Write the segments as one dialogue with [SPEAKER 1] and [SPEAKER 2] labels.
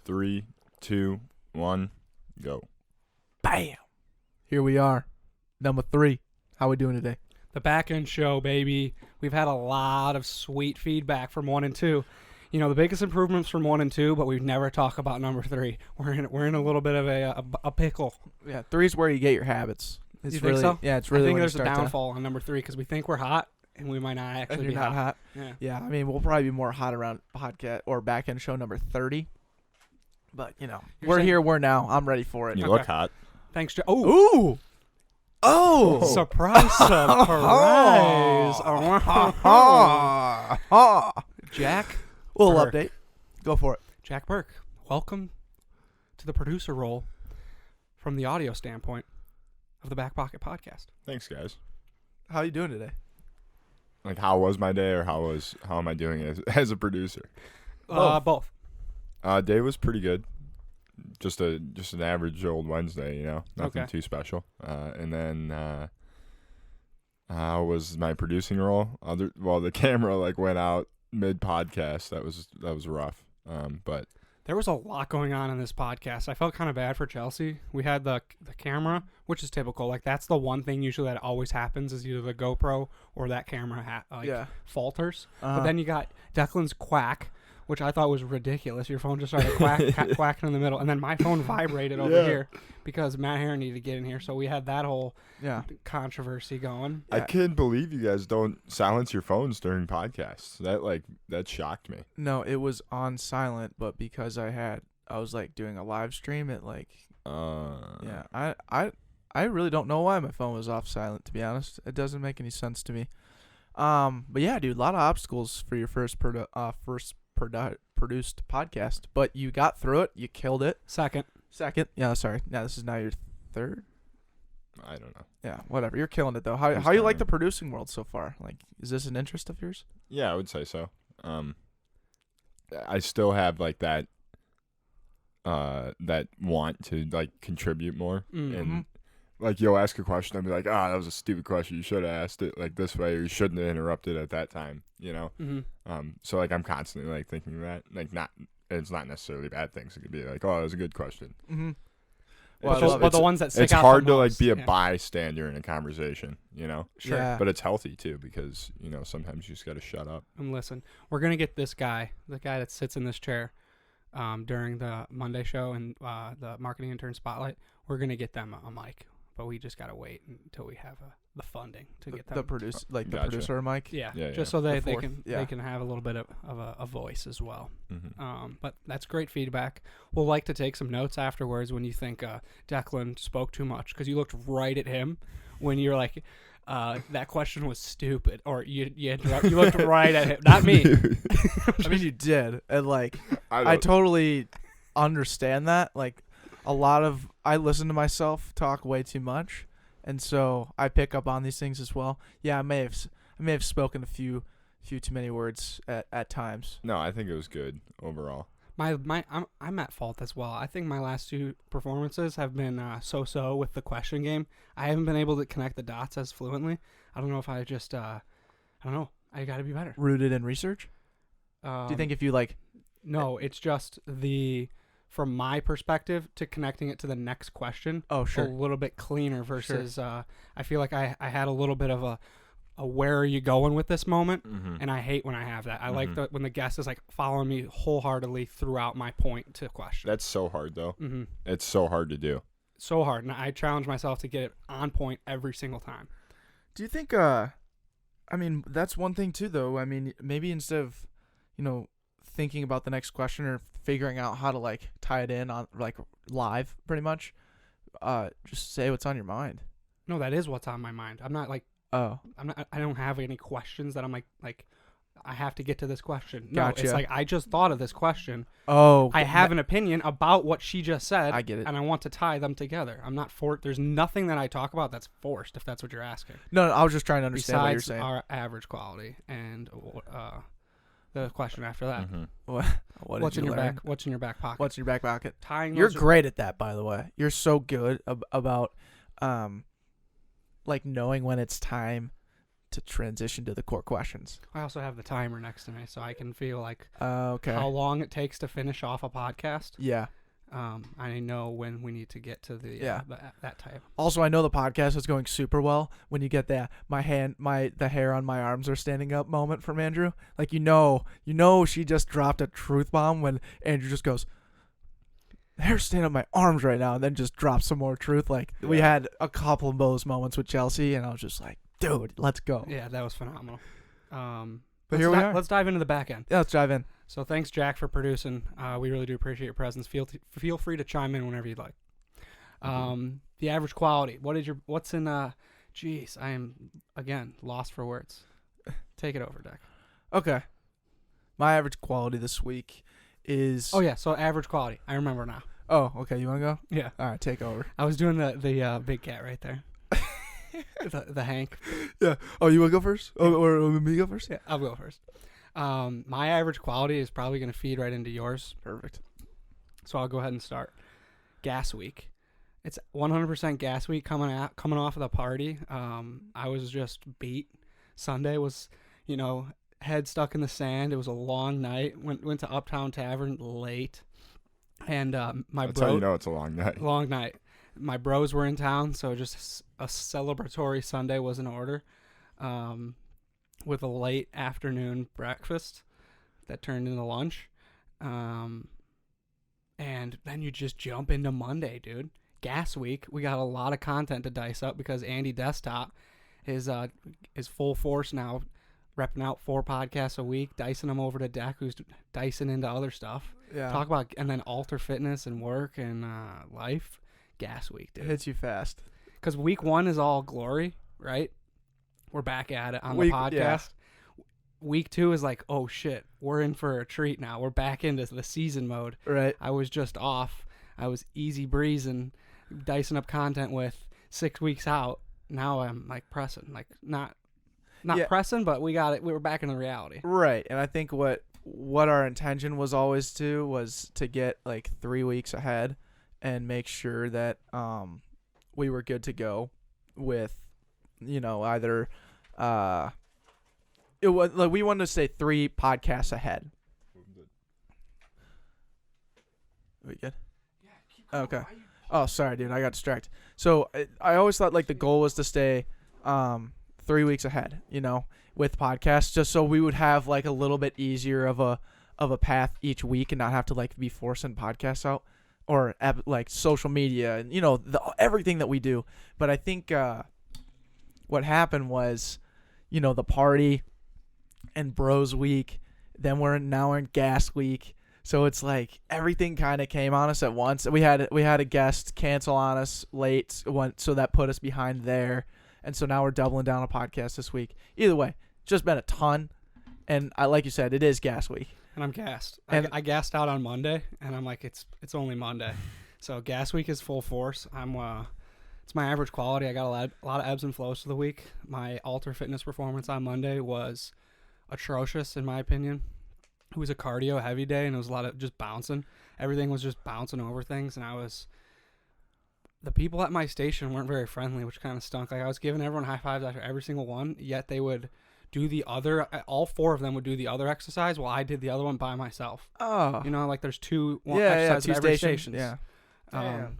[SPEAKER 1] 3, 2, 1, go.
[SPEAKER 2] Bam! Here we are. Number 3. How we doing today?
[SPEAKER 3] The back end show, baby. We've had a lot of sweet feedback from 1 and 2. You know, the biggest improvements from 1 and 2, but we've never talked about number 3. We're in a little bit of a pickle.
[SPEAKER 2] Yeah, 3 is where you get your habits. It's
[SPEAKER 3] You
[SPEAKER 2] really,
[SPEAKER 3] think so?
[SPEAKER 2] Yeah, it's really.
[SPEAKER 3] I think
[SPEAKER 2] when
[SPEAKER 3] there's
[SPEAKER 2] you
[SPEAKER 3] a
[SPEAKER 2] start
[SPEAKER 3] downfall on number 3 because we think we're hot and we might not
[SPEAKER 2] and
[SPEAKER 3] actually
[SPEAKER 2] you're
[SPEAKER 3] be
[SPEAKER 2] not hot.
[SPEAKER 3] Yeah.
[SPEAKER 2] Yeah, I mean, we'll probably be more hot around podcast or back end show number 30. But you know, we're
[SPEAKER 3] saying-
[SPEAKER 2] here. We're now. I'm ready for it.
[SPEAKER 1] You
[SPEAKER 3] Okay.
[SPEAKER 1] look hot.
[SPEAKER 3] Thanks, Joe. Oh,
[SPEAKER 2] Ooh. Oh.
[SPEAKER 3] surprise! Jack
[SPEAKER 2] Little
[SPEAKER 3] Burke.
[SPEAKER 2] update. Go for it.
[SPEAKER 3] Jack Burke, welcome to the producer role from the audio standpoint of the Backpocket podcast.
[SPEAKER 1] Thanks, guys.
[SPEAKER 2] How you doing today?
[SPEAKER 1] Like, how was my day, or how am I doing as a producer?
[SPEAKER 3] Both.
[SPEAKER 1] Day was pretty good. Just an average old Wednesday, you know, nothing
[SPEAKER 3] Okay.
[SPEAKER 1] too special. And then how was my producing role? The camera went out mid podcast. That was rough. But
[SPEAKER 3] There was a lot going on in this podcast. I felt kind of bad for Chelsea. We had the camera, which is typical. Like, that's the one thing usually that always happens is either the GoPro or that camera falters. But then you got Declan's quack, which I thought was ridiculous. Your phone just started quacking in the middle. And then my phone vibrated over here because Matt Herron needed to get in here. So we had that whole controversy going.
[SPEAKER 1] I can't believe you guys don't silence your phones during podcasts. That shocked me.
[SPEAKER 2] No, it was on silent, but because I was doing a live stream, I really don't know why my phone was off silent, to be honest. It doesn't make any sense to me. But yeah, dude, a lot of obstacles for your first produced podcast, but you got through it. You killed it.
[SPEAKER 3] Second.
[SPEAKER 2] Yeah, sorry. Now this is now your third.
[SPEAKER 1] I don't know.
[SPEAKER 2] Yeah, whatever. You're killing it though. How you like the producing world so far? Like, is this an interest of yours?
[SPEAKER 1] Yeah, I would say so. I still have that want to contribute more, and you'll ask a question, I'll be like, that was a stupid question. You should have asked it this way, or you shouldn't have interrupted at that time. You know. So I'm constantly thinking that it's not necessarily bad things. It could be that was a good question.
[SPEAKER 2] Well,
[SPEAKER 3] but the ones that stick
[SPEAKER 1] it's
[SPEAKER 3] out
[SPEAKER 1] hard
[SPEAKER 3] the
[SPEAKER 1] to
[SPEAKER 3] most,
[SPEAKER 1] be a bystander in a conversation, you know.
[SPEAKER 3] Sure.
[SPEAKER 2] Yeah.
[SPEAKER 1] But it's healthy too, because sometimes you just got to shut up.
[SPEAKER 3] And listen, we're gonna get this guy, the guy that sits in this chair, during the Monday show and the marketing intern spotlight. We're gonna get them a mic, but we just gotta wait until we have the funding to get them.
[SPEAKER 2] The
[SPEAKER 1] Gotcha.
[SPEAKER 2] producer mic.
[SPEAKER 3] Yeah,
[SPEAKER 1] Yeah,
[SPEAKER 3] just
[SPEAKER 1] yeah.
[SPEAKER 3] so they
[SPEAKER 2] The fourth,
[SPEAKER 3] can
[SPEAKER 2] yeah.
[SPEAKER 3] they can have a little bit of a voice as well.
[SPEAKER 1] Mm-hmm.
[SPEAKER 3] But that's great feedback. We'll like to take some notes afterwards when you think Declan spoke too much, because you looked right at him when you're like, that question was stupid, or you looked right at him, not me.
[SPEAKER 2] I mean, you did, and I
[SPEAKER 1] don't-
[SPEAKER 2] totally understand that. I listen to myself talk way too much, and so I pick up on these things as well. Yeah, I may have spoken a few too many words at times.
[SPEAKER 1] No, I think it was good overall.
[SPEAKER 3] I'm at fault as well. I think my last 2 performances have been so-so with the question game. I haven't been able to connect the dots as fluently. I don't know if I just I don't know. I got to be better.
[SPEAKER 2] Rooted in research. Do you think if you
[SPEAKER 3] No, it's just from my perspective to connecting it to the next question.
[SPEAKER 2] Oh, sure.
[SPEAKER 3] A little bit cleaner versus I feel like I had a little bit of a where are you going with this moment, and I hate when I have that. I like when the guest is following me wholeheartedly throughout my point to question.
[SPEAKER 1] That's so hard though. It's so hard to do.
[SPEAKER 3] So hard, and I challenge myself to get it on point every single time.
[SPEAKER 2] Do you think that's one thing too, though. I mean, maybe instead of thinking about the next question or figuring out how to tie it in on live, pretty much, just say what's on your mind.
[SPEAKER 3] No, that is what's on my mind. I'm not I don't have any questions that I'm like I have to get to this question. No,
[SPEAKER 2] Gotcha.
[SPEAKER 3] it's I just thought of this question.
[SPEAKER 2] Oh,
[SPEAKER 3] I have an opinion about what she just said.
[SPEAKER 2] I get it.
[SPEAKER 3] And I want to tie them together. I'm not there's nothing that I talk about that's forced, if that's what you're asking.
[SPEAKER 2] No, I was just trying to understand what you're
[SPEAKER 3] Besides
[SPEAKER 2] saying.
[SPEAKER 3] our average quality and the question after that.
[SPEAKER 2] What's
[SPEAKER 3] in your back? What's in your back pocket?
[SPEAKER 2] What's in your back pocket?
[SPEAKER 3] Tying.
[SPEAKER 2] You're
[SPEAKER 3] those-
[SPEAKER 2] great at that, by the way. You're so good about knowing when it's time to transition to the core questions.
[SPEAKER 3] I also have the timer next to me, so I can feel like
[SPEAKER 2] Okay.
[SPEAKER 3] how long it takes to finish off a podcast.
[SPEAKER 2] Yeah.
[SPEAKER 3] I know when we need to get to the that type.
[SPEAKER 2] Also, I know the podcast is going super well when you get the the hair on my arms are standing up moment from Andrew. Like you know, she just dropped a truth bomb when Andrew just goes, "The hair's standing up my arms right now," and then just drops some more truth. Like we had a couple of those moments with Chelsea, and I was just like, "Dude, let's go."
[SPEAKER 3] Yeah, that was phenomenal.
[SPEAKER 2] But here we are.
[SPEAKER 3] Let's dive into the back end.
[SPEAKER 2] Yeah, let's dive in.
[SPEAKER 3] So thanks, Jack, for producing. We really do appreciate your presence. Feel free to chime in whenever you'd like. The average quality. What's in? Jeez, I am again lost for words. Take it over, Jack.
[SPEAKER 2] Okay. My average quality this week is.
[SPEAKER 3] Oh yeah, so average quality. I remember now.
[SPEAKER 2] Oh, okay. You want to go?
[SPEAKER 3] Yeah.
[SPEAKER 2] All right, take over.
[SPEAKER 3] I was doing the big cat right there. the Hank.
[SPEAKER 2] Yeah. Oh, you want to go first? Or me go first?
[SPEAKER 3] Yeah, I'll go first. My average quality is probably going to feed right into yours.
[SPEAKER 2] Perfect.
[SPEAKER 3] So I'll go ahead and start. Gas week. It's 100% gas week coming off of the party. I was just beat. Sunday was, head stuck in the sand. It was a long night. Went to Uptown Tavern late. And
[SPEAKER 1] That's how you know it's a long night.
[SPEAKER 3] Long night. My bros were in town, so just a celebratory Sunday was in order. With a late afternoon breakfast that turned into lunch. And then you just jump into Monday, dude. Gas week. We got a lot of content to dice up because Andy Desktop is full force now, repping out 4 podcasts a week, dicing them over to Deck, who's dicing into other stuff.
[SPEAKER 2] Yeah.
[SPEAKER 3] Talk about, and then alter fitness and work and life. Gas week, dude.
[SPEAKER 2] It hits you fast.
[SPEAKER 3] Because week 1 is all glory, right? We're back at it on the podcast. Yeah. Week 2 is like, oh shit, we're in for a treat now. We're back into the season mode.
[SPEAKER 2] Right.
[SPEAKER 3] I was just off. I was easy breezing, dicing up content with 6 weeks out. Now I'm like pressing, like not pressing, but we got it. We were back into reality.
[SPEAKER 2] Right. And I think what our intention was always was to get like 3 weeks ahead and make sure that we were good to go with, either it was like we wanted to say 3 podcasts ahead. We good?
[SPEAKER 3] Yeah, keep going.
[SPEAKER 2] Okay. Oh, sorry, dude. I got distracted. So I always thought like the goal was to stay 3 weeks ahead, with podcasts, just so we would have like a little bit easier of a path each week and not have to like be forcing podcasts out or like social media and everything that we do. But I think what happened was, the party and bros week, then we're now in gas week. So it's like everything kind of came on us at once. We had a guest cancel on us late, so that put us behind there. And so now we're doubling down on podcast this week. Either way, just been a ton. And like you said, it is gas week.
[SPEAKER 3] And I'm gassed. I gassed out on Monday, and I'm like, it's only Monday. So gas week is full force. It's my average quality. I got a lot of ebbs and flows to the week. My alter fitness performance on Monday was atrocious, in my opinion. It was a cardio heavy day, and it was a lot of just bouncing. Everything was just bouncing over things, and the people at my station weren't very friendly, which kind of stunk. Like I was giving everyone high fives after every single one, yet they would do the other. All 4 of them would do the other exercise while I did the other one by myself.
[SPEAKER 2] Oh,
[SPEAKER 3] like there's two exercises at every station.
[SPEAKER 2] Yeah.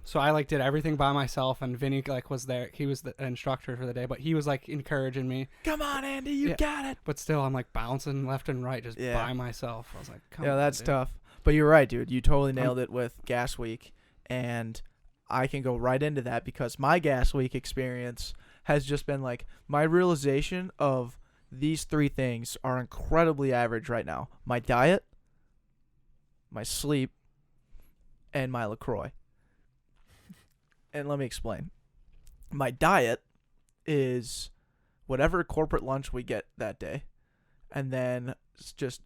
[SPEAKER 3] So I like did everything by myself, and Vinny was there. He was the instructor for the day, but he was like encouraging me.
[SPEAKER 2] Come on, Andy, you got it.
[SPEAKER 3] But still, I'm like bouncing left and right just by myself. I was like, come on,
[SPEAKER 2] that's
[SPEAKER 3] dude.
[SPEAKER 2] tough. But you're right, dude. You totally nailed it with gas week, and I can go right into that because my gas week experience has just been like my realization of these 3 things are incredibly average right now: my diet, my sleep, and my LaCroix. And let me explain. My diet is whatever corporate lunch we get that day, and then just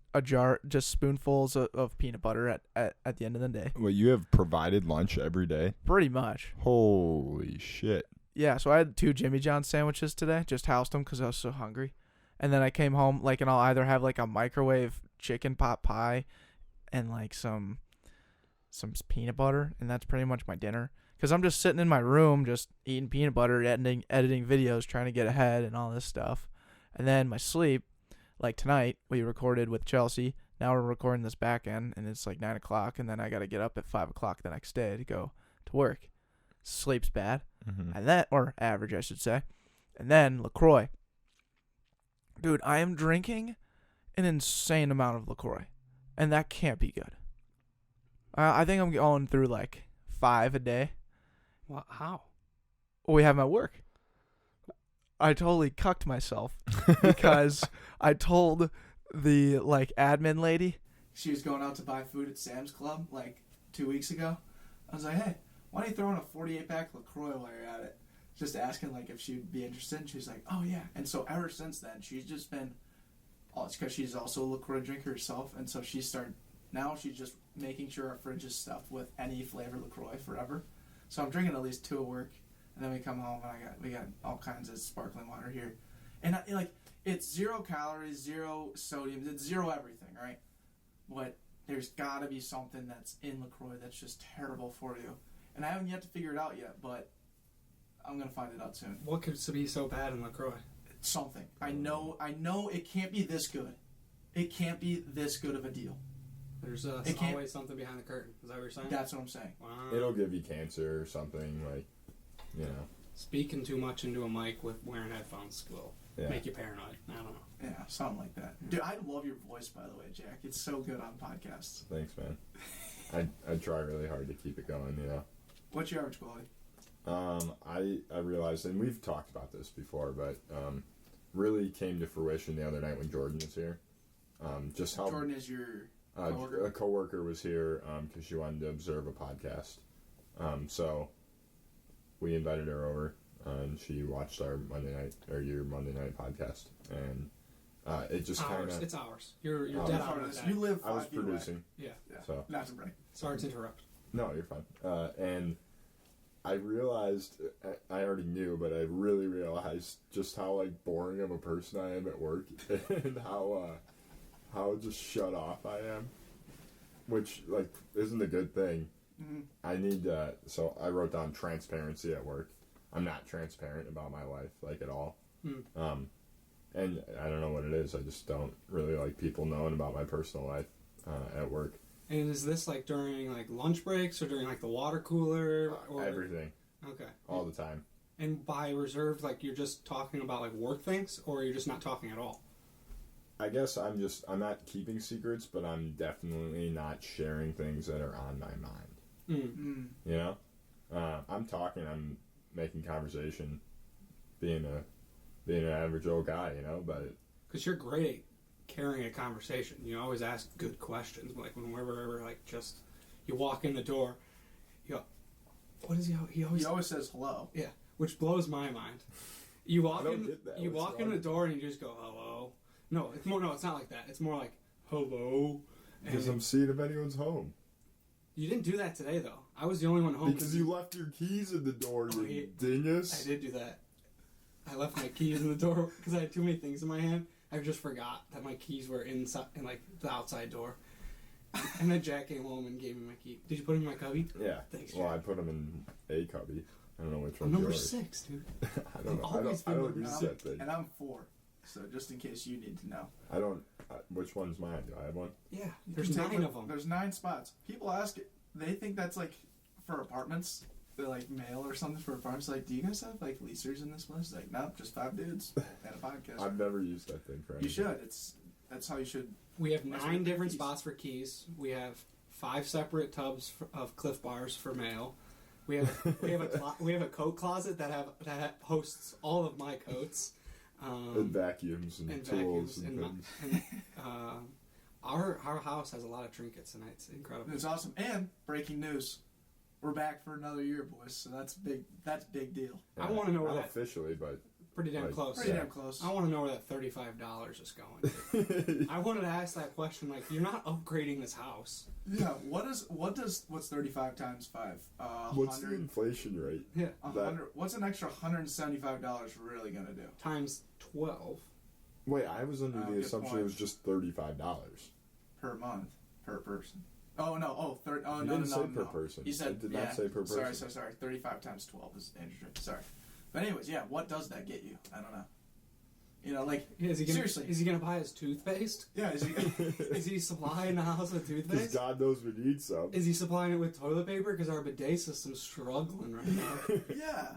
[SPEAKER 2] spoonfuls of peanut butter at the end of the day.
[SPEAKER 1] Well, you have provided lunch every day?
[SPEAKER 2] Pretty much.
[SPEAKER 1] Holy shit.
[SPEAKER 2] Yeah, so I had 2 Jimmy John's sandwiches today. Just housed them because I was so hungry. And then I came home, and I'll either have, a microwave chicken pot pie and, some peanut butter, and that's pretty much my dinner. Because I'm just sitting in my room just eating peanut butter, editing videos, trying to get ahead and all this stuff. And then my sleep, like tonight, we recorded with Chelsea. Now we're recording this back end, and it's like 9 o'clock, and then I got to get up at 5 o'clock the next day to go to work. Sleep's bad, and then, or average, I should say. And then LaCroix. Dude, I am drinking an insane amount of LaCroix, and that can't be good. I think I'm going through like 5 a day.
[SPEAKER 3] Well, how?
[SPEAKER 2] We have my work. I totally cucked myself because I told the like admin lady she was going out to buy food at Sam's Club like 2 weeks ago. I was like, hey, why don't you throw in a 48-pack LaCroix while you're at it? Just asking like if she'd be interested. And she's like, oh yeah. And so ever since then, she's just been. Oh, it's because she's also a LaCroix drinker herself, and so she's just making sure our fridge is stuffed with any flavor LaCroix forever. So I'm drinking at least 2 at work. And then we come home and we got all kinds of sparkling water here, and it's 0 calories, 0 sodium, it's 0 everything, right? But there's got to be something that's in LaCroix that's just terrible for you, and I haven't yet to figure it out yet, but I'm gonna find it out soon.
[SPEAKER 3] What could be so bad in LaCroix?
[SPEAKER 2] Something. I know it can't be this good. It can't be this good of a deal.
[SPEAKER 3] There's always something behind the curtain. Is that what you're saying?
[SPEAKER 2] That's what I'm saying.
[SPEAKER 3] Wow.
[SPEAKER 1] It'll give you cancer or something like. You know,
[SPEAKER 3] speaking too much into a mic with wearing headphones will make you paranoid. I don't know.
[SPEAKER 2] Yeah, something like that. Dude, I love your voice, by the way, Jack. It's so good on podcasts.
[SPEAKER 1] Thanks, man. I try really hard to keep it going. You know.
[SPEAKER 2] What's your average quality?
[SPEAKER 1] I realized, and we've talked about this before, but really came to fruition the other night when Jordan was here. Just how
[SPEAKER 2] Jordan is your coworker?
[SPEAKER 1] A coworker was here because she wanted to observe a podcast. So. We invited her over, and she watched our your Monday night podcast, and it just kind of.
[SPEAKER 3] It's ours. You're dead on that.
[SPEAKER 2] You live 5
[SPEAKER 1] I was
[SPEAKER 2] feet
[SPEAKER 1] producing.
[SPEAKER 2] Away. Yeah.
[SPEAKER 1] So.
[SPEAKER 2] Not to break.
[SPEAKER 3] Sorry to interrupt.
[SPEAKER 1] No, you're fine. And I realized, I already knew, but I really realized just how like boring of a person I am at work, and how just shut off I am, which like isn't a good thing.
[SPEAKER 2] Mm-hmm.
[SPEAKER 1] I need so I wrote down transparency at work. I'm not transparent about my life, like, at all. And I don't know what it is. I just don't really like people knowing about my personal life at work.
[SPEAKER 3] And is this like during like lunch breaks or during like the water cooler? Or
[SPEAKER 1] everything.
[SPEAKER 3] Okay.
[SPEAKER 1] All the time.
[SPEAKER 3] And by reserved, like you're just talking about like work things, or you're just not talking at all?
[SPEAKER 1] I guess I'm not keeping secrets, but I'm definitely not sharing things that are on my mind. You know, I'm talking, I'm making conversation, being an average old guy, you know, but
[SPEAKER 3] because you're great at carrying a conversation, you always ask good questions. Like whenever like just you walk in the door, you go, what is he always
[SPEAKER 2] says hello.
[SPEAKER 3] Yeah, which blows my mind. You walk
[SPEAKER 1] you
[SPEAKER 3] walk in the door and you just go hello. No, it's not like that. It's more like hello.
[SPEAKER 1] Because I'm seeing if anyone's home.
[SPEAKER 3] You didn't do that today, though. I was the only one home.
[SPEAKER 1] Because you left your keys in the door, you dingus.
[SPEAKER 3] I did do that. I left my keys in the door because I had too many things in my hand. I just forgot that my keys were inside, in like the outside door. And then Jack came home and gave me my key. Did you put them in my cubby?
[SPEAKER 1] Yeah.
[SPEAKER 3] Thanks,
[SPEAKER 1] Well,
[SPEAKER 3] Jack.
[SPEAKER 1] I put them in a cubby. I don't know which one's
[SPEAKER 3] I'm number
[SPEAKER 1] yours.
[SPEAKER 3] 6, dude.
[SPEAKER 1] I don't know. I don't use that thing.
[SPEAKER 2] And I'm 4. So just in case you need to know.
[SPEAKER 1] I don't. Which one's mine? Do I have one?
[SPEAKER 3] Yeah. There's 9 of them.
[SPEAKER 2] There's 9 spots. People ask it. They think that's like for apartments. They're like mail or something for apartments. Like, do you guys have like leasers in this place? Like, nope, just 5 dudes and a podcast.
[SPEAKER 1] I've never used that thing for anything.
[SPEAKER 2] You should. That's how you should.
[SPEAKER 3] We have 9 different spots for keys. We have 5 separate tubs of Cliff Bars for mail. We have a coat closet that hosts all of my coats.
[SPEAKER 1] And vacuums and tools and things.
[SPEAKER 3] Our house has a lot of trinkets, and it's incredible.
[SPEAKER 2] It's awesome. And breaking news, we're back for another year, boys. So that's big. That's big deal.
[SPEAKER 3] Yeah, I want to know where
[SPEAKER 1] not
[SPEAKER 3] that
[SPEAKER 1] officially, but
[SPEAKER 3] pretty damn close.
[SPEAKER 2] Pretty damn close.
[SPEAKER 3] I want to know where that $35 is going. I wanted to ask that question. Like, you're not upgrading this house.
[SPEAKER 2] Yeah. What's 35 times 5?
[SPEAKER 1] What's the inflation rate?
[SPEAKER 3] Yeah.
[SPEAKER 2] 100. What's an extra $175 really gonna do?
[SPEAKER 3] Times 12.
[SPEAKER 1] Wait, I was under the assumption it was just $35
[SPEAKER 2] per month per person. Oh no! Oh, no!
[SPEAKER 1] You didn't say per person.
[SPEAKER 2] You said
[SPEAKER 1] did not say per person.
[SPEAKER 2] Sorry. 35 times 12 is the interest rate. Sorry. But anyways, yeah. What does that get you? I don't know. You know, like,
[SPEAKER 3] seriously. Is he going to buy his toothpaste?
[SPEAKER 2] Yeah,
[SPEAKER 3] is he supplying the house with toothpaste?
[SPEAKER 1] Because God knows we need some.
[SPEAKER 3] Is he supplying it with toilet paper? Because our bidet system's struggling right now.
[SPEAKER 2] Yeah.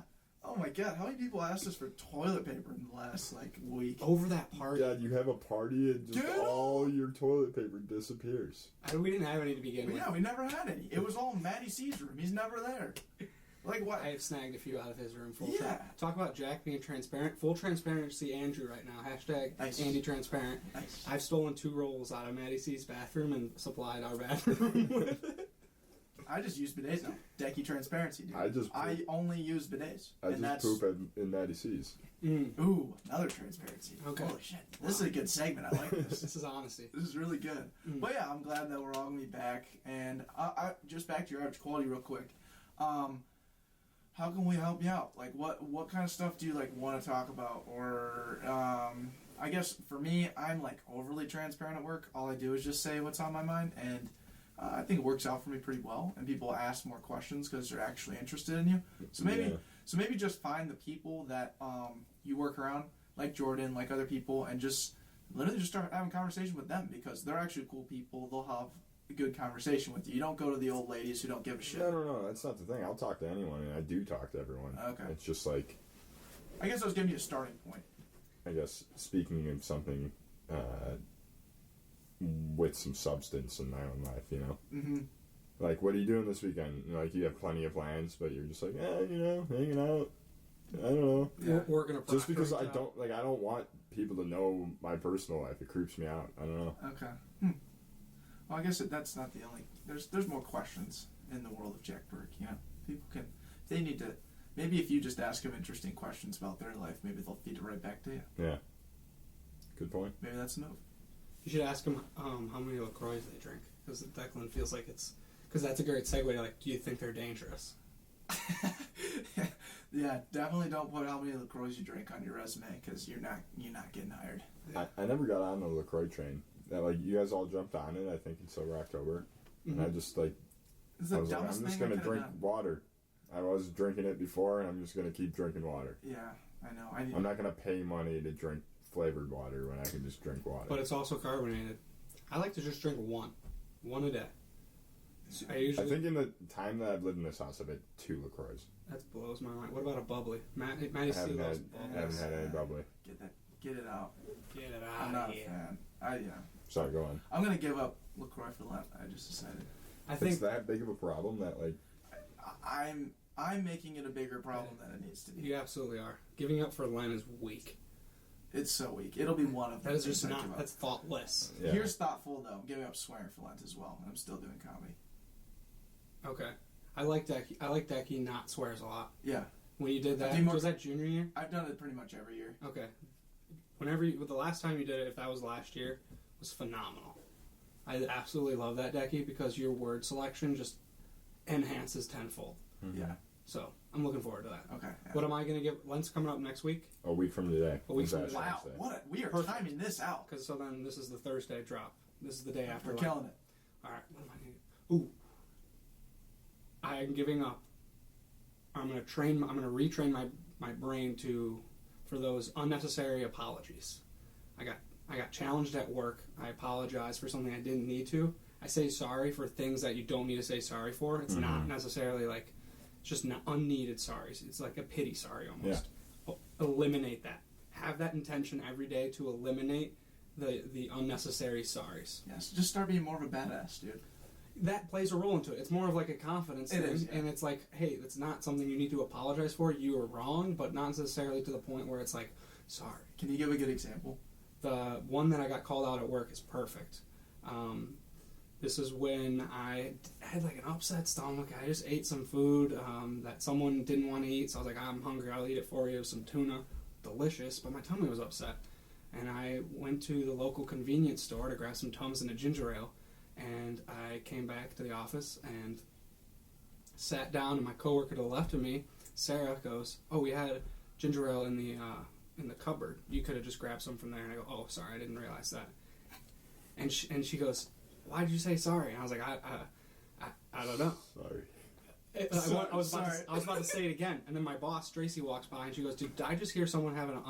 [SPEAKER 2] Oh my God, how many people asked us for toilet paper in the last, week?
[SPEAKER 3] Over that party.
[SPEAKER 1] God, you have a party and just all your toilet paper disappears.
[SPEAKER 3] We didn't have any to begin with.
[SPEAKER 2] Yeah, we never had any. It was all Matty C's room. He's never there. Like what?
[SPEAKER 3] I have snagged a few out of his room. Talk about Jack being transparent. Full transparency, Andrew, right now. Hashtag
[SPEAKER 2] nice.
[SPEAKER 3] Andy Transparent.
[SPEAKER 2] Nice.
[SPEAKER 3] I've stolen 2 rolls out of Matty C's bathroom and supplied our bathroom with it.
[SPEAKER 2] I just use bidets now. Decky transparency, dude. I only use bidets.
[SPEAKER 1] I just poop in Matty C's.
[SPEAKER 2] Ooh, another transparency.
[SPEAKER 3] Okay.
[SPEAKER 2] Holy shit. This is a good segment. I like this.
[SPEAKER 3] This is honesty.
[SPEAKER 2] This is really good. But yeah, I'm glad that we're all going to be back. And I just back to your average quality real quick. How can we help you out? Like, what kind of stuff do you, want to talk about? Or, I guess for me, I'm, overly transparent at work. All I do is just say what's on my mind. And I think it works out for me pretty well, and people ask more questions because they're actually interested in you. So maybe just find the people that you work around, like Jordan, like other people, and just literally just start having conversation with them because they're actually cool people. They'll have a good conversation with you. You don't go to the old ladies who don't give a shit.
[SPEAKER 1] No, that's not the thing. I'll talk to anyone, and I do talk to everyone.
[SPEAKER 2] Okay.
[SPEAKER 1] It's just
[SPEAKER 2] I guess I was giving you a starting point.
[SPEAKER 1] I guess speaking of something with some substance in my own life, you know?
[SPEAKER 2] Mm-hmm.
[SPEAKER 1] Like, what are you doing this weekend? You have plenty of plans, but you're just hanging out. I don't know.
[SPEAKER 3] Yeah. Working a
[SPEAKER 1] just because I don't want people to know my personal life. It creeps me out. I don't know.
[SPEAKER 2] Okay. Well, I guess that's not the only... There's more questions in the world of Jack Burke, you know? People can... They need to... Maybe if you just ask them interesting questions about their life, maybe they'll feed it right back to you.
[SPEAKER 1] Yeah. Good point.
[SPEAKER 2] Maybe that's a move.
[SPEAKER 3] You should ask them how many LaCroix they drink. Because Declan feels like it's... Because that's a great segue to, do you think they're dangerous?
[SPEAKER 2] Yeah, definitely don't put how many LaCroix you drink on your resume, because you're not getting hired.
[SPEAKER 1] I never got on the LaCroix train. You guys all jumped on it, I think, in Sober October. Mm-hmm. And I just, I'm just going to drink water. I was drinking it before, and I'm just going to keep drinking water.
[SPEAKER 2] Yeah, I know.
[SPEAKER 1] I'm not going to pay money to drink flavored water when I can just drink water.
[SPEAKER 3] But it's also carbonated. I like to just drink one a day. So I
[SPEAKER 1] think in the time that I've lived in this house, I've had 2 LaCroix.
[SPEAKER 3] That blows my mind. What about a bubbly? Matty
[SPEAKER 1] I haven't had any bubbly.
[SPEAKER 2] Get it out.
[SPEAKER 3] Get it out.
[SPEAKER 2] I'm not a fan.
[SPEAKER 1] Sorry, go on.
[SPEAKER 2] I'm gonna give up LaCroix for Lent. I just decided.
[SPEAKER 1] I think it's that big of a problem that
[SPEAKER 2] I'm making it a bigger problem than it needs to be.
[SPEAKER 3] You absolutely are. Giving up for Lent is weak.
[SPEAKER 2] It's so weak. It'll be one of them.
[SPEAKER 3] That is just not. That's thoughtless.
[SPEAKER 2] Yeah. Here's thoughtful though. I'm giving up swearing for Lent as well. I'm still doing comedy.
[SPEAKER 3] Okay. I like Decky not swears a lot.
[SPEAKER 2] Yeah.
[SPEAKER 3] When you did that, was that junior year?
[SPEAKER 2] I've done it pretty much every year.
[SPEAKER 3] Okay. The last time you did it, if that was last year, was phenomenal. I absolutely love that, Decky, because your word selection just enhances tenfold.
[SPEAKER 2] Mm-hmm. Yeah.
[SPEAKER 3] So, I'm looking forward to that.
[SPEAKER 2] Okay. Yeah.
[SPEAKER 3] What am I going to give? Lent's coming up next week?
[SPEAKER 1] A week from today.
[SPEAKER 3] A week from today.
[SPEAKER 2] Wow. We are
[SPEAKER 3] Perfect.
[SPEAKER 2] timing this out.
[SPEAKER 3] Because so then this is the Thursday drop. This is the day after.
[SPEAKER 2] We're killing it.
[SPEAKER 3] All right. What am I going to... Ooh. I'm giving up. I'm going to retrain my brain for those unnecessary apologies. I got challenged at work. I apologize for something I didn't need to. I say sorry for things that you don't need to say sorry for. It's not necessarily it's just not unneeded sorries. It's like a pity sorry almost. Yeah. Eliminate that. Have that intention every day to eliminate the unnecessary sorries.
[SPEAKER 2] Yes, just start being more of a badass, dude.
[SPEAKER 3] That plays a role into it. It's more of a confidence thing.
[SPEAKER 2] Is, yeah.
[SPEAKER 3] And it's hey, it's not something you need to apologize for. You were wrong, but not necessarily to the point where it's sorry.
[SPEAKER 2] Can you give a good example?
[SPEAKER 3] The one that I got called out at work is perfect. This is when I had an upset stomach. I just ate some food that someone didn't want to eat, so I was I'm hungry, I'll eat it for you. Some tuna, delicious, but my tummy was upset. And I went to the local convenience store to grab some Tums and a ginger ale. And I came back to the office and sat down, and my coworker to the left of me, Sarah, goes, "Oh, we had ginger ale in the cupboard. You could have just grabbed some from there." And I go, "Oh, sorry, I didn't realize that." And she goes, "Why did you say sorry?" And I was like, I don't know.
[SPEAKER 1] Sorry.
[SPEAKER 3] I was about to say it again, and then my boss Tracy walks by and she goes, "Did I just hear someone have an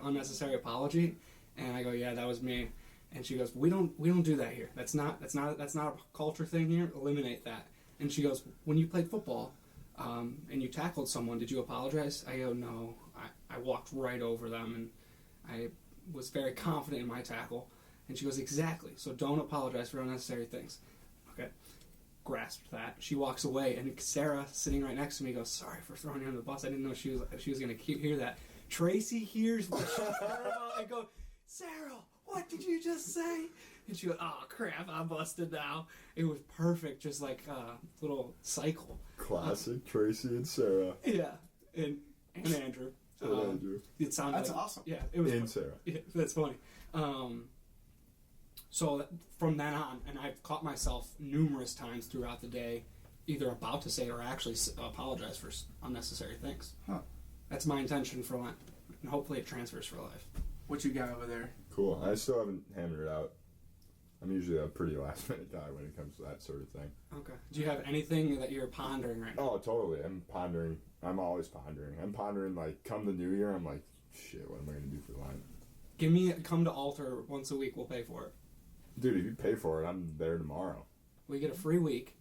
[SPEAKER 3] unnecessary apology?" And I go, "Yeah, that was me." And she goes, "We don't do that here. That's not a culture thing here. Eliminate that." And she goes, "When you played football, and you tackled someone, did you apologize?" I go, "No, I walked right over them, and I was very confident in my tackle." And she goes, "Exactly. So don't apologize for unnecessary things." Okay. Grasped that. She walks away, and Sarah, sitting right next to me, goes, "Sorry for throwing you under the bus. I didn't know she was going to hear that." Tracy hears what she's about. I go, "Sarah, what did you just say?" And she goes, "Oh, crap, I'm busted now." It was perfect, just like a little cycle.
[SPEAKER 1] Classic Tracy and Sarah.
[SPEAKER 3] Yeah, and Andrew.
[SPEAKER 1] Andrew.
[SPEAKER 3] It sounded
[SPEAKER 2] That's
[SPEAKER 3] like,
[SPEAKER 2] awesome.
[SPEAKER 3] Yeah, it was.
[SPEAKER 1] And Sarah.
[SPEAKER 3] Yeah, that's funny. So from then on, and I've caught myself numerous times throughout the day, either about to say or actually apologize for unnecessary things.
[SPEAKER 2] Huh.
[SPEAKER 3] That's my intention for Lent, and hopefully it transfers for life.
[SPEAKER 2] What you got over there?
[SPEAKER 1] Cool. I still haven't hammered it out. I'm usually a pretty last minute guy when it comes to that sort of thing.
[SPEAKER 3] Okay. Do you have anything that you're pondering right now?
[SPEAKER 1] Oh, totally. I'm pondering. I'm always pondering. I'm pondering, like, come the new year, I'm like, shit, what am I going to do for Lent?
[SPEAKER 3] Come to altar once a week, we'll pay for it.
[SPEAKER 1] Dude, if you pay for it, I'm there tomorrow.
[SPEAKER 3] We get a free week,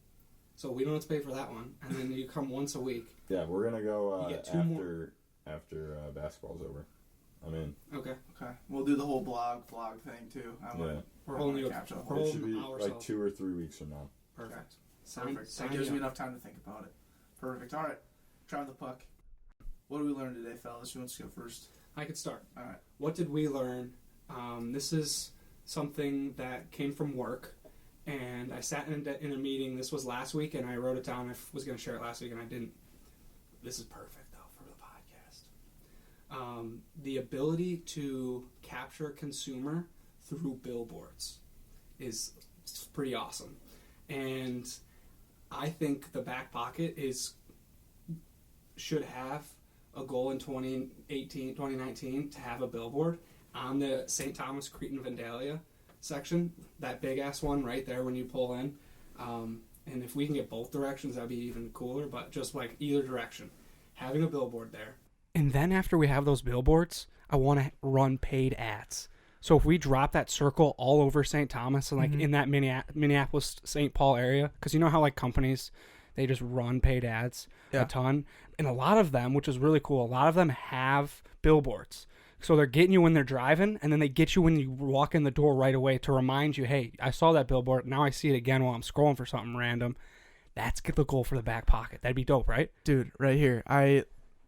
[SPEAKER 3] so we don't have to pay for that one. And then you come once a week.
[SPEAKER 1] Yeah, we're going to go
[SPEAKER 3] You get two more.
[SPEAKER 1] after basketball's over. I'm in.
[SPEAKER 3] Okay.
[SPEAKER 2] We'll do the whole vlog thing too.
[SPEAKER 3] We're holding
[SPEAKER 2] you.
[SPEAKER 3] capture.
[SPEAKER 1] It should be like 2 or 3 weeks from now.
[SPEAKER 3] Perfect.
[SPEAKER 2] Perfect. That gives me enough time to think about it. Perfect. All right. Try the puck. What did we learn today, fellas? Who wants to go first?
[SPEAKER 3] I could start.
[SPEAKER 2] All right.
[SPEAKER 3] What did we learn? This is something that came from work, and I sat in a meeting. This was last week, and I wrote it down. I was going to share it last week, and I didn't. This is perfect, though, for the podcast. The ability to capture consumer through billboards is pretty awesome. And I think the Backpocket should have a goal in 2019 to have a billboard on the St. Thomas, Cretan, Vandalia section, that big-ass one right there when you pull in. And if we can get both directions, that'd be even cooler, but just like either direction, having a billboard there. And then after we have those billboards, I want to run paid ads. So if we drop that circle all over St. Thomas and like in that Minneapolis, St. Paul area, because you know how like companies, they just run paid ads a ton. And a lot of them, which is really cool, a lot of them have billboards. So they're getting you when they're driving, and then they get you when you walk in the door right away to remind you, hey, I saw that billboard. Now I see it again while I'm scrolling for something random. That's the goal for the Backpocket. That'd be dope, right?
[SPEAKER 2] Dude, right here. I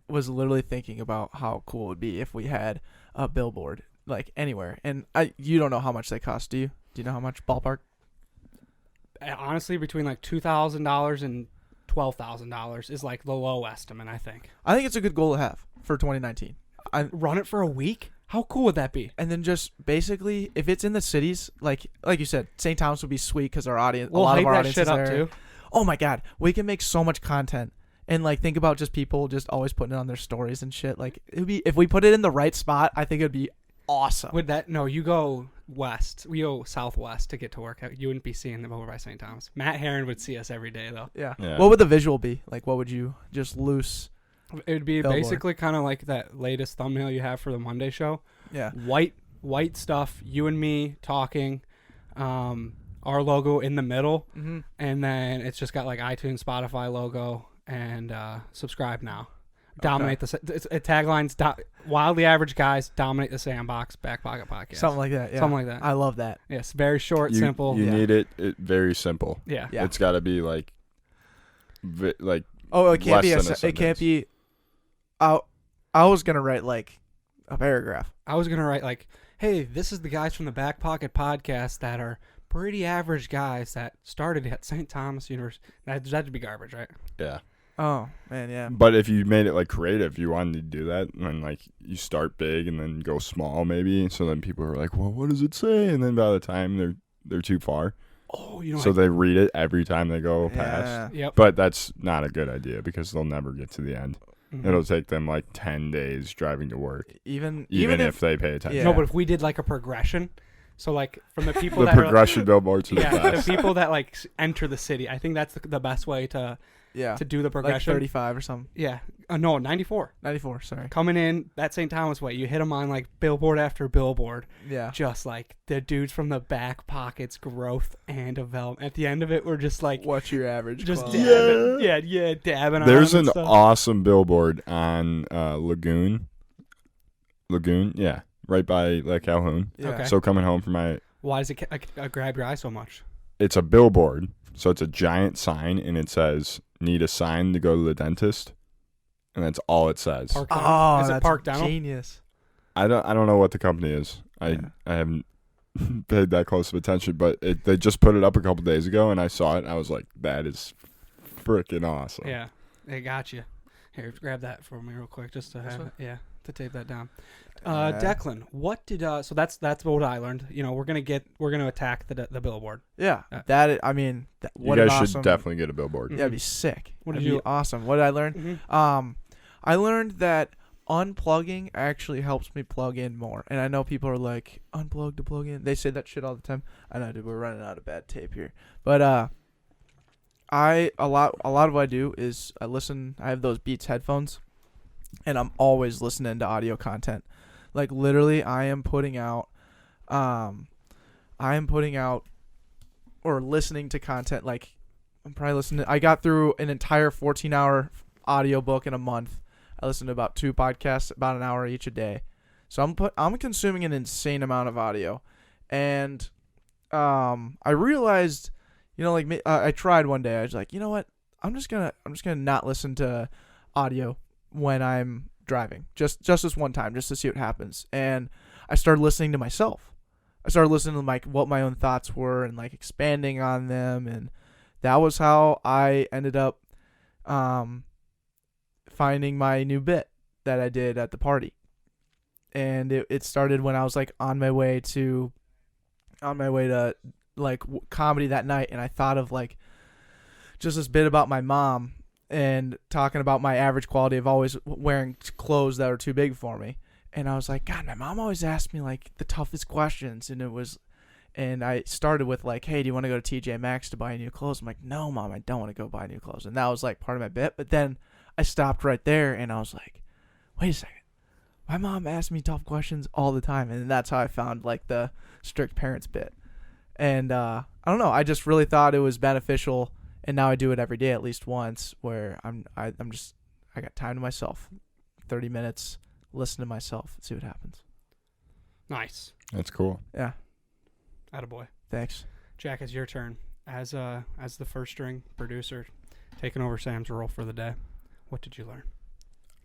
[SPEAKER 2] was literally thinking about how cool it would be if we had a billboard, like anywhere. And you don't know how much they cost, do you? Do you know how much, ballpark?
[SPEAKER 3] Honestly, between like $2,000 and $12,000 is like the low estimate, I think.
[SPEAKER 2] I think it's a good goal to have for 2019.
[SPEAKER 3] Run it for a week? How cool would that be?
[SPEAKER 2] And then just basically, if it's in the cities, like you said, St. Thomas would be sweet because our audience,
[SPEAKER 3] we'll
[SPEAKER 2] a lot of our
[SPEAKER 3] hype that
[SPEAKER 2] audience
[SPEAKER 3] shit
[SPEAKER 2] is
[SPEAKER 3] up
[SPEAKER 2] there.
[SPEAKER 3] too.
[SPEAKER 2] Oh my God, we can make so much content. And like think about just people just always putting it on their stories and shit. Like it would be, if we put it in the right spot, I think it'd be awesome.
[SPEAKER 3] Would that? No, you go west. We go southwest to get to work. You wouldn't be seeing them over by St. Thomas. Matt Herron would see us every day though.
[SPEAKER 2] Yeah. What would the visual be? Like what would you just loose?
[SPEAKER 3] It would be
[SPEAKER 2] billboard.
[SPEAKER 3] Basically kind of like that latest thumbnail you have for the Monday show.
[SPEAKER 2] Yeah.
[SPEAKER 3] White stuff, you and me talking, our logo in the middle, and then it's just got like iTunes, Spotify logo, and subscribe now. Dominate the taglines. Wildly average guys dominate the sandbox. Backpocket podcast.
[SPEAKER 2] Something like that. Yeah.
[SPEAKER 3] Something like that.
[SPEAKER 2] I love that.
[SPEAKER 3] Yes, very short, simple.
[SPEAKER 1] You need it very simple.
[SPEAKER 3] Yeah.
[SPEAKER 1] It's got to be like.
[SPEAKER 2] Oh, it can't be.
[SPEAKER 1] It
[SPEAKER 2] can't be. I was gonna write like a paragraph.
[SPEAKER 3] I was gonna write like, "Hey, this is the guys from the Backpocket podcast that are pretty average guys that started at St. Thomas University." That'd be garbage, right?
[SPEAKER 1] Yeah.
[SPEAKER 2] Oh man, yeah.
[SPEAKER 1] But if you made it like creative, you wanted to do that, and then like you start big and then go small, maybe. So then people are like, "Well, what does it say?" And then by the time they're too far.
[SPEAKER 3] Oh, you know.
[SPEAKER 1] So they read it every time they go past.
[SPEAKER 3] Yep.
[SPEAKER 1] But that's not a good idea because they'll never get to the end.
[SPEAKER 3] Mm-hmm.
[SPEAKER 1] It'll take them like 10 days driving to work.
[SPEAKER 2] Even
[SPEAKER 1] if they pay attention.
[SPEAKER 2] Yeah.
[SPEAKER 3] No, but if we did like a progression, so like from the people
[SPEAKER 1] the progression billboards are the best.
[SPEAKER 3] the people that like enter the city, I think that's the best way to
[SPEAKER 2] Yeah.
[SPEAKER 3] to do the progression.
[SPEAKER 2] Like 35 or something.
[SPEAKER 3] Yeah. No, 94.
[SPEAKER 2] 94, sorry.
[SPEAKER 3] Coming in that St. Thomas way, you hit them on like billboard after billboard.
[SPEAKER 2] Yeah.
[SPEAKER 3] Just like the dudes from the Backpocket's growth and development. At the end of it, we're just like,
[SPEAKER 2] what's your average?
[SPEAKER 3] just
[SPEAKER 2] quality?
[SPEAKER 3] dabbing. Dabbing on
[SPEAKER 1] There's
[SPEAKER 3] them
[SPEAKER 1] an
[SPEAKER 3] and stuff.
[SPEAKER 1] awesome billboard on Lagoon. Lagoon, yeah, right by Lake Calhoun.
[SPEAKER 2] Yeah.
[SPEAKER 3] Okay.
[SPEAKER 1] So coming home from my,
[SPEAKER 3] Why does it grab your eye so much?
[SPEAKER 1] it's a billboard. So it's a giant sign, and it says, "Need a sign to go to the dentist," and that's all it says.
[SPEAKER 3] Park Dental?
[SPEAKER 2] Oh,
[SPEAKER 3] Is it
[SPEAKER 2] that's
[SPEAKER 3] Park Dental?
[SPEAKER 2] genius.
[SPEAKER 1] I don't know what the company is. I haven't paid that close of attention, but they just put it up a couple days ago, and I saw it. And I was like, that is freaking awesome.
[SPEAKER 3] Yeah, they got you. Here, grab that for me real quick, just to have it. Yeah, to tape that down. Declan, what did so that's what I learned. You know, we're gonna attack the billboard.
[SPEAKER 2] Yeah. What
[SPEAKER 1] You
[SPEAKER 2] an
[SPEAKER 1] guys
[SPEAKER 2] awesome,
[SPEAKER 1] should definitely get a billboard.
[SPEAKER 2] Yeah, it'd be sick.
[SPEAKER 3] What did
[SPEAKER 2] That'd be
[SPEAKER 3] you-
[SPEAKER 2] awesome. What did I learn?
[SPEAKER 3] Mm-hmm.
[SPEAKER 2] I learned that unplugging actually helps me plug in more. And I know people are like, unplug to plug in. They say that shit all the time. I know, dude, we're running out of bad tape here. But a lot of what I do is I have those Beats headphones, and I'm always listening to audio content. Like literally I am putting out or listening to content. Like I'm probably I got through an entire 14-hour audiobook in a month. I listen to about 2 podcasts, about an hour each a day. So I'm consuming an insane amount of audio. And I realized, I tried one day. I was like, you know what? I'm just gonna not listen to audio when I'm driving. Just this one time, just to see what happens. And I started listening to myself. I started listening to what my own thoughts were and expanding on them, and that was how I ended up finding my new bit that I did at the party. And it started when I was on my way to comedy that night, and I thought of just this bit about my mom and talking about my average quality of always wearing clothes that are too big for me. And I was like, God, my mom always asked me the toughest questions, and I started with hey, do you want to go to TJ Maxx to buy new clothes? I'm like, no, Mom, I don't want to go buy new clothes. And that was part of my bit. But then I stopped right there, and I was like, wait a second. My mom asked me tough questions all the time, and that's how I found the strict parents bit. And I don't know, I just really thought it was beneficial, and now I do it every day at least once, where I got time to myself, 30 minutes, listen to myself, see what happens.
[SPEAKER 3] Nice.
[SPEAKER 1] That's cool.
[SPEAKER 2] Yeah.
[SPEAKER 3] Attaboy.
[SPEAKER 2] Thanks.
[SPEAKER 3] Jack, it's your turn as the first string producer, taking over Sam's role for the day. What did you learn?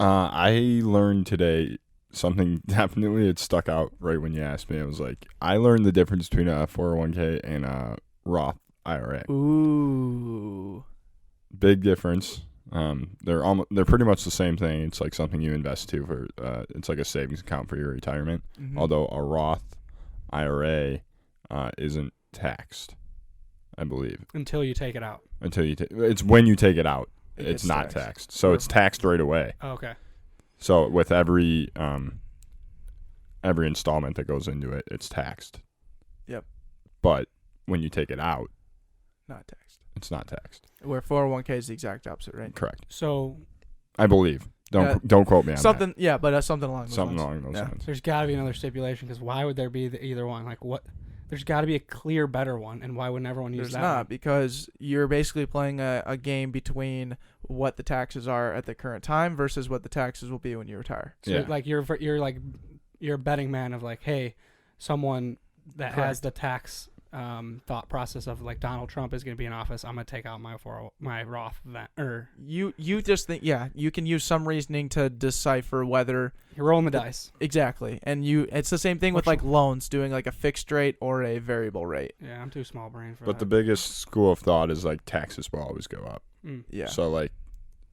[SPEAKER 1] I learned today something definitely it stuck out right when you asked me. It was I learned the difference between a 401k and a Roth IRA.
[SPEAKER 2] Ooh.
[SPEAKER 1] Big difference. They're pretty much the same thing. It's something you invest to for it's a savings account for your retirement.
[SPEAKER 2] Mm-hmm.
[SPEAKER 1] Although a Roth IRA isn't taxed, I believe.
[SPEAKER 3] Until you take it out.
[SPEAKER 1] It's when you take it out. It's not
[SPEAKER 2] taxed.
[SPEAKER 1] taxed. So it's taxed right away.
[SPEAKER 3] Oh, okay.
[SPEAKER 1] So with every installment that goes into it, it's taxed.
[SPEAKER 2] Yep.
[SPEAKER 1] But when you take it out,
[SPEAKER 2] Not taxed.
[SPEAKER 1] it's not taxed.
[SPEAKER 2] Where 401k is the exact opposite, right?
[SPEAKER 1] Correct.
[SPEAKER 3] So
[SPEAKER 1] I believe. Don't quote me on
[SPEAKER 2] something.
[SPEAKER 1] that.
[SPEAKER 2] Yeah, but something along those
[SPEAKER 1] Something
[SPEAKER 2] lines.
[SPEAKER 1] along those lines.
[SPEAKER 3] there's got to be another stipulation, because why would there be either one? What? There's got to be a clear better one, and why wouldn't everyone use
[SPEAKER 2] There's
[SPEAKER 3] that
[SPEAKER 2] not,
[SPEAKER 3] one?
[SPEAKER 2] because you're basically playing a game between what the taxes are at the current time versus what the taxes will be when you retire.
[SPEAKER 3] So
[SPEAKER 1] Yeah.
[SPEAKER 3] you're a betting man of hey, someone that has
[SPEAKER 2] Correct.
[SPEAKER 3] the tax thought process of Donald Trump is going to be in office, I'm going to take out my Roth
[SPEAKER 2] You just think, you can use some reasoning to decipher whether
[SPEAKER 3] you're rolling the dice.
[SPEAKER 2] exactly, and it's the same thing with loans, doing a fixed rate or a variable rate.
[SPEAKER 3] Yeah, I'm too small brain for
[SPEAKER 1] But the
[SPEAKER 3] that.
[SPEAKER 1] biggest school of thought is taxes will always go up.
[SPEAKER 2] Yeah.
[SPEAKER 1] So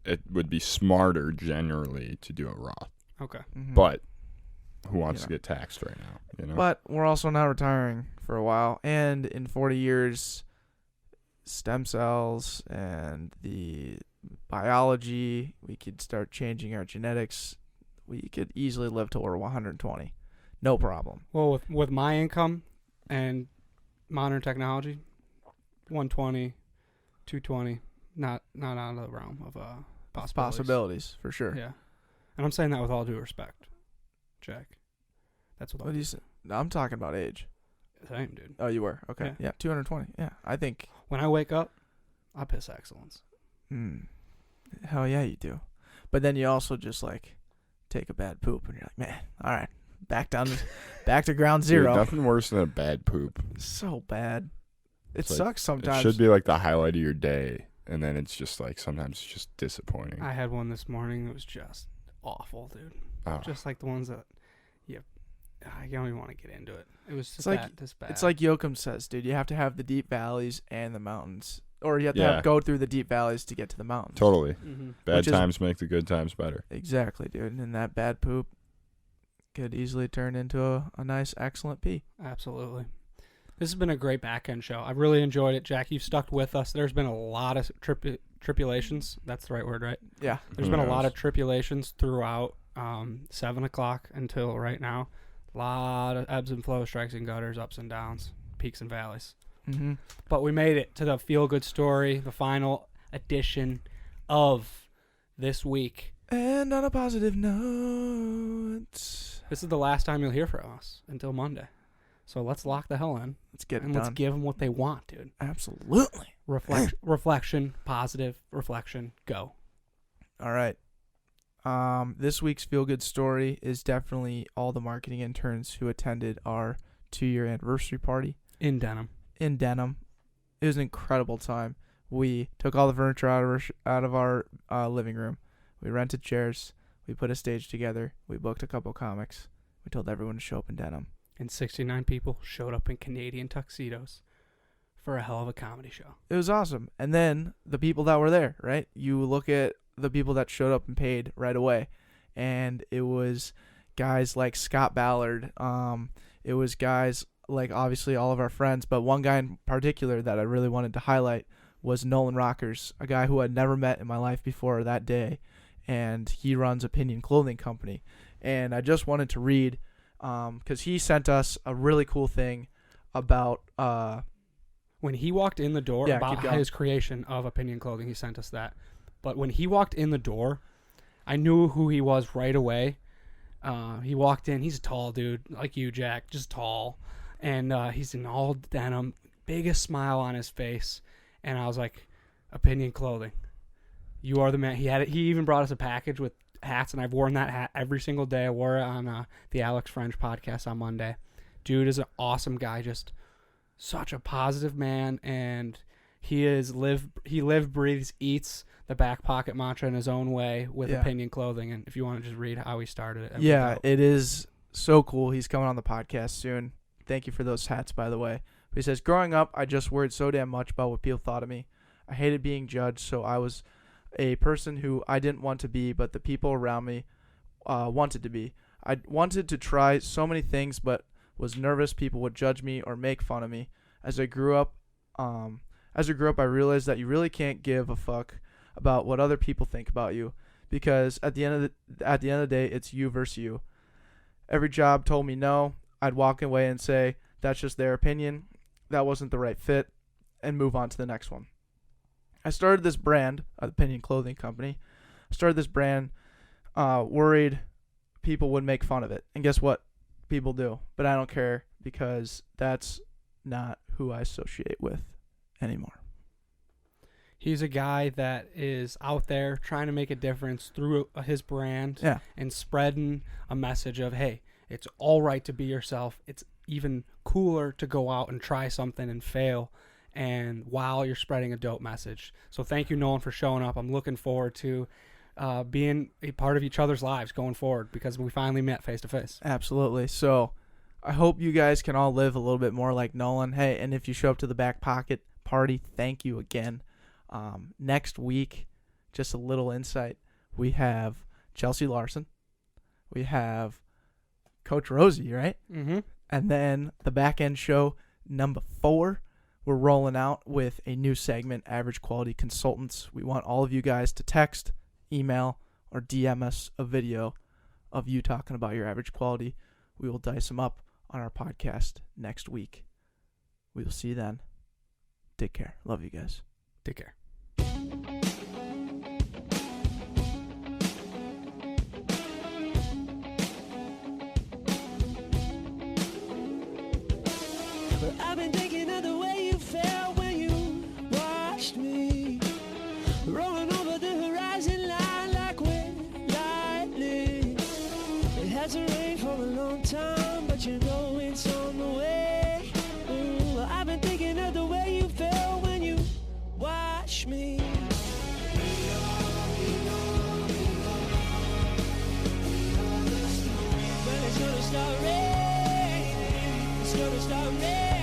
[SPEAKER 1] it would be smarter generally to do a Roth.
[SPEAKER 3] Okay.
[SPEAKER 2] Mhm.
[SPEAKER 1] But who wants to get taxed right now?
[SPEAKER 2] But we're also not retiring for a while, and in 40 years, stem cells and the biology, we could start changing our genetics. We could easily live till we're 120, no problem.
[SPEAKER 3] Well, with my income and modern technology, 120, 220, not out of the realm of
[SPEAKER 2] possibilities for sure.
[SPEAKER 3] Yeah, and I'm saying that with all due respect, Jack. That's what
[SPEAKER 2] do you say? No, I'm talking about age.
[SPEAKER 3] Same, dude.
[SPEAKER 2] Oh, you were? Okay. Yeah, 220. Yeah, I think.
[SPEAKER 3] When I wake up, I piss excellence.
[SPEAKER 2] Hell yeah, you do. But then you also just like take a bad poop, and you're like, man, all right, back to ground zero.
[SPEAKER 1] Dude, nothing worse than a bad poop.
[SPEAKER 2] So bad. It
[SPEAKER 1] It's
[SPEAKER 2] sucks sometimes.
[SPEAKER 1] It should be like the highlight of your day, and then it's just like sometimes it's just disappointing.
[SPEAKER 3] I had one this morning. It was just awful, dude.
[SPEAKER 1] Oh.
[SPEAKER 3] Just like the ones that, I don't even want to get into it. It was just this bad.
[SPEAKER 2] It's like Yoakum says, dude. You have to have the deep valleys and the mountains, or you have to go through the deep valleys to get to the mountains.
[SPEAKER 1] Totally. Bad times make the good times better.
[SPEAKER 2] Exactly, dude. And that bad poop could easily turn into a nice, excellent pee.
[SPEAKER 3] Absolutely. This has been a great back-end show. I really enjoyed it, Jack. You've stuck with us. There's been a lot of tribulations. That's the right word, right?
[SPEAKER 2] Yeah.
[SPEAKER 3] There's been a lot of tribulations throughout 7 o'clock until right now. A lot of ebbs and flows, strikes and gutters, ups and downs, peaks and valleys.
[SPEAKER 2] Mm-hmm.
[SPEAKER 3] But we made it to the feel-good story, the final edition of this week.
[SPEAKER 2] And on a positive note,
[SPEAKER 3] this is the last time you'll hear from us until Monday. So let's lock the hell in.
[SPEAKER 2] Let's get it
[SPEAKER 3] and
[SPEAKER 2] done.
[SPEAKER 3] Let's give them what they want, dude.
[SPEAKER 2] Absolutely.
[SPEAKER 3] Reflection, positive reflection, go.
[SPEAKER 2] All right. This week's feel-good story is definitely all the marketing interns who attended our 2-year anniversary party.
[SPEAKER 3] In Denham.
[SPEAKER 2] It was an incredible time. We took all the furniture out of our living room. We rented chairs. We put a stage together. We booked a couple comics. We told everyone to show up in Denham.
[SPEAKER 3] And 69 people showed up in Canadian tuxedos for a hell of a comedy show.
[SPEAKER 2] It was awesome. And then the people that were there, right? You look at the people that showed up and paid right away. And it was guys like Scott Ballard. It was guys like obviously all of our friends. But one guy in particular that I really wanted to highlight was Nolan Rockers, a guy who I'd never met in my life before that day. And he runs Opinion Clothing Company. And I just wanted to read, because he sent us a really cool thing about...
[SPEAKER 3] when he walked in the door, about his creation of Opinion Clothing, he sent us that. But when he walked in the door, I knew who he was right away. He walked in, he's a tall dude, like you, Jack, just tall. And he's in all denim, biggest smile on his face. And I was like, Opinion Clothing. You are the man. He even brought us a package with hats, and I've worn that hat every single day. I wore it on the Alex French podcast on Monday. Dude is an awesome guy, just such a positive man, and he lives, breathes, eats the Backpocket mantra in his own way with Opinion Clothing. And if you want to just read how he started it.
[SPEAKER 2] Yeah, it is so cool. He's coming on the podcast soon. Thank you for those hats, by the way. He says, growing up, I just worried so damn much about what people thought of me. I hated being judged, so I was a person who I didn't want to be, but the people around me wanted to be. I wanted to try so many things, but was nervous people would judge me or make fun of me. As I grew up, I realized that you really can't give a fuck about what other people think about you, because at the end of the day, it's you versus you. Every job told me no. I'd walk away and say, that's just their opinion. That wasn't the right fit, and move on to the next one. I started this brand, Opinion Clothing Company. Worried people would make fun of it. And guess what? People do. But I don't care, because that's not who I associate with anymore.
[SPEAKER 3] He's a guy that is out there trying to make a difference through his brand and spreading a message of, hey, it's all right to be yourself. It's even cooler to go out and try something and fail, and while you're spreading a dope message. So thank you, Nolan, for showing up. I'm looking forward to being a part of each other's lives going forward, because we finally met face to face.
[SPEAKER 2] Absolutely. So I hope you guys can all live a little bit more like Nolan. Hey, and if you show up to the Backpocket party, thank you again. Next week, just a little insight, we have Chelsea Larson. We have Coach Rosie, right?
[SPEAKER 3] Mm-hmm.
[SPEAKER 2] And then the back end show, number 4, we're rolling out with a new segment, Average Quality Consultants. We want all of you guys to text, email, or DM us a video of you talking about your average quality. We will dice them up on our podcast next week. We will see you then. Take care. Love you guys.
[SPEAKER 3] Take care.
[SPEAKER 4] Nothing's gonna stop me.